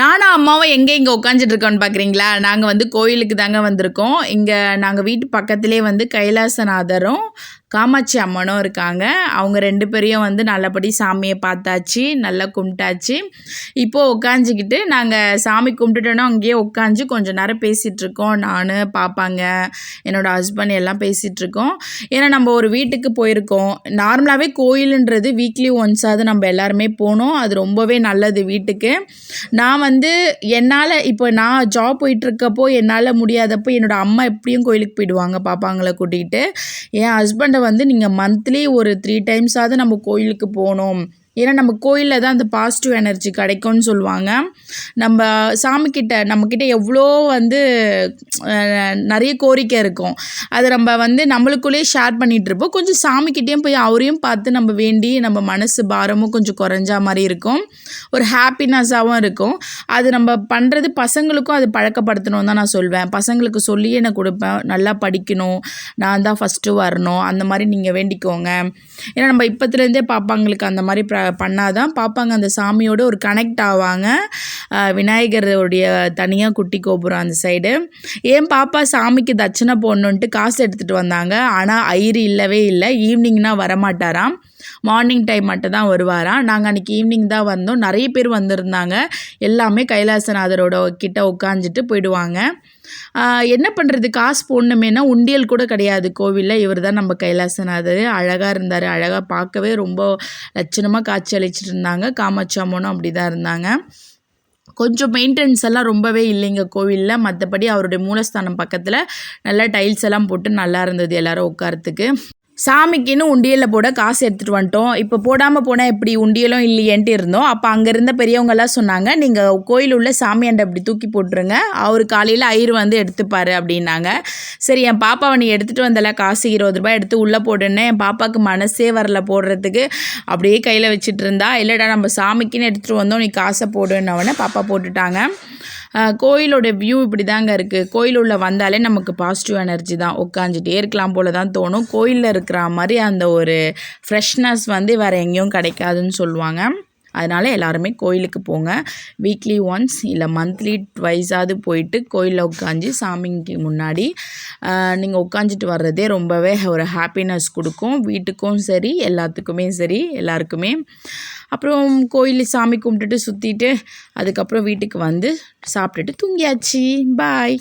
நானும் அம்மாவும் இங்கே உட்காந்துட்டு இருக்கோன்னு பார்க்குறீங்களா? நாங்கள் வந்து கோயிலுக்கு தாங்க வந்திருக்கோம். இங்கே நாங்கள் வீட்டு பக்கத்துலேயே வந்து கைலாசநாதரும் காமாட்சி அம்மனும் இருக்காங்க. அவங்க 2 பேரையும் வந்து நல்லபடி சாமியை பார்த்தாச்சு, நல்லா கும்பிட்டாச்சு. இப்போது உட்காந்துக்கிட்டு நாங்கள் சாமி கும்பிட்டுட்டோன்னா அங்கேயே உட்காந்து கொஞ்சம் நேரம் பேசிகிட்ருக்கோம். நான், பாப்பாங்க, என்னோடய ஹஸ்பண்ட் எல்லாம் பேசிகிட்ருக்கோம். ஏன்னா நம்ம ஒரு வீட்டுக்கு போயிருக்கோம். நார்மலாகவே கோயிலுன்றது வீக்லி ஒன்ஸாவது நம்ம எல்லாருமே போகணும். அது ரொம்பவே நல்லது வீட்டுக்கு. நான் வந்து என்னால் இப்போ நான் ஜாப் போயிட்டுருக்கப்போ என்னால் முடியாதப்போ என்னோடய அம்மா எப்படியும் கோயிலுக்கு போயிடுவாங்க பாப்பாங்களை கூட்டிகிட்டு. என் ஹஸ்பண்டை வந்து நீங்கள் மந்த்லி ஒரு 3 டைம்ஸாவது நம்ம கோயிலுக்கு போகணும். ஏன்னா நம்ம கோயிலில் தான் அந்த பாசிட்டிவ் எனர்ஜி கிடைக்கும்னு சொல்லுவாங்க. நம்ம சாமிக்கிட்ட நம்மக்கிட்ட எவ்வளோ வந்து நிறைய கோரிக்கை இருக்கும். அதை நம்ம வந்து நம்மளுக்குள்ளேயே ஷேர் பண்ணிகிட்ருப்போம். கொஞ்சம் சாமிக்கிட்டேயும் போய் அவரையும் பார்த்து நம்ம வேண்டி நம்ம மனசு பாரமும் கொஞ்சம் குறைஞ்சா மாதிரி இருக்கும். ஒரு ஹாப்பினஸ்ஸாகவும் இருக்கும். அது நம்ம பண்ணுறது பசங்களுக்கும் அது பழக்கப்படுத்தணும்னு தான் நான் சொல்வேன். பசங்களுக்கு சொல்லியே நான் கொடுப்பேன். நல்லா படிக்கணும், நான் தான் ஃபஸ்ட்டு வரணும், அந்த மாதிரி நீங்கள் வேண்டிக்கோங்க. ஏன்னா நம்ம இப்போத்துலேருந்தே பாப்பாங்களுக்கு அந்த மாதிரி பண்ணாதான் பாப்பாங்க அந்த சாமியோட ஒரு கனெக்ட் ஆவாங்க. விநாயகருடைய தனியாக குட்டி கோபுரம் அந்த சைடு. ஏன் பாப்பா சாமிக்கு தட்சணை போடணுன்ட்டு காசு எடுத்துகிட்டு வந்தாங்க. ஆனால் ஐயரு இல்லவே இல்லை. ஈவினிங்னால் வரமாட்டாராம், மார்னிங் டைம் மட்டும் தான் வருவாராம். நாங்கள் அன்றைக்கி ஈவினிங் தான் வந்தோம். நிறைய பேர் வந்திருந்தாங்க. எல்லாமே கைலாசநாதரோட கிட்ட உட்காந்துட்டு போயிடுவாங்க. என்ன பண்ணுறது, காசு போடணுமேனா உண்டியல் கூட கிடையாது கோவிலில். இவர் தான் நம்ம கைலாசநாதர். அழகாக இருந்தார். அழகாக பார்க்கவே ரொம்ப லட்சணமாக காட்சி அளிச்சிட்டு இருந்தாங்க. காமாட்சி அம்மனும் அப்படி தான் இருந்தாங்க. கொஞ்சம் மெயின்டெனன்ஸ் எல்லாம் ரொம்பவே இல்லைங்க கோவிலில். மற்றபடி அவருடைய மூலஸ்தானம் பக்கத்தில் நல்லா டைல்ஸ் எல்லாம் போட்டு நல்லா இருந்தது எல்லோரும் உட்காரத்துக்கு. சாமிக்குன்னு உண்டியலில் போட காசு எடுத்துகிட்டு வந்துட்டோம். இப்போ போடாமல் போனால் எப்படி, உண்டியலும் இல்லையேன்ட்டு இருந்தோம். அப்போ அங்கே இருந்த பெரியவங்கெல்லாம் சொன்னாங்க, நீங்கள் கோயில் உள்ள சாமியாண்ட அப்படி தூக்கி போட்டுருங்க, அவர் காலையில் ஐயர் வந்து எடுத்துப்பார் அப்படின்னாங்க. சரி, என் பாப்பாவை நீ எடுத்துகிட்டு வந்தல, காசு 20 ரூபாய் எடுத்து உள்ளே போடுன்னு. என் பாப்பாவுக்கு மனசே வரல போடுறதுக்கு. அப்படியே கையில் வச்சுட்டு இருந்தா. இல்லைடா நம்ம சாமிக்குன்னு எடுத்துகிட்டு வந்தோம், நீ காசை போடுன்னவொடனே பாப்பா போட்டுட்டாங்க. கோயிலோட வியூ இப்படி தாங்க இருக்குது. கோயில் உள்ள வந்தாலே நமக்கு பாசிட்டிவ் எனர்ஜி தான். உட்காந்துட்டே இருக்கலாம் போல தான் தோணும். கோயிலில் இருக்கிற மாதிரி அந்த ஒரு ஃப்ரெஷ்னஸ் வந்து வேறு எங்கேயும் கிடைக்காதுன்னு சொல்லுவாங்க. அதனால் எல்லாருமே கோயிலுக்கு போங்க. வீக்லி ஒன்ஸ் இல்லை மந்த்லி ட்வைஸாவது போயிட்டு கோயிலில் உட்காந்து சாமிக்கு முன்னாடி நீங்கள் உட்காந்துட்டு வர்றதே ரொம்பவே ஒரு ஹாப்பினஸ் கொடுக்கும். வீட்டுக்கும் சரி, எல்லாத்துக்குமே சரி, எல்லாருக்குமே. அப்புறம் கோயில் சாமி கும்பிட்டுட்டு சுற்றிட்டு அதுக்கப்புறம் வீட்டுக்கு வந்து சாப்பிட்டுட்டு தூங்கியாச்சு. பாய்.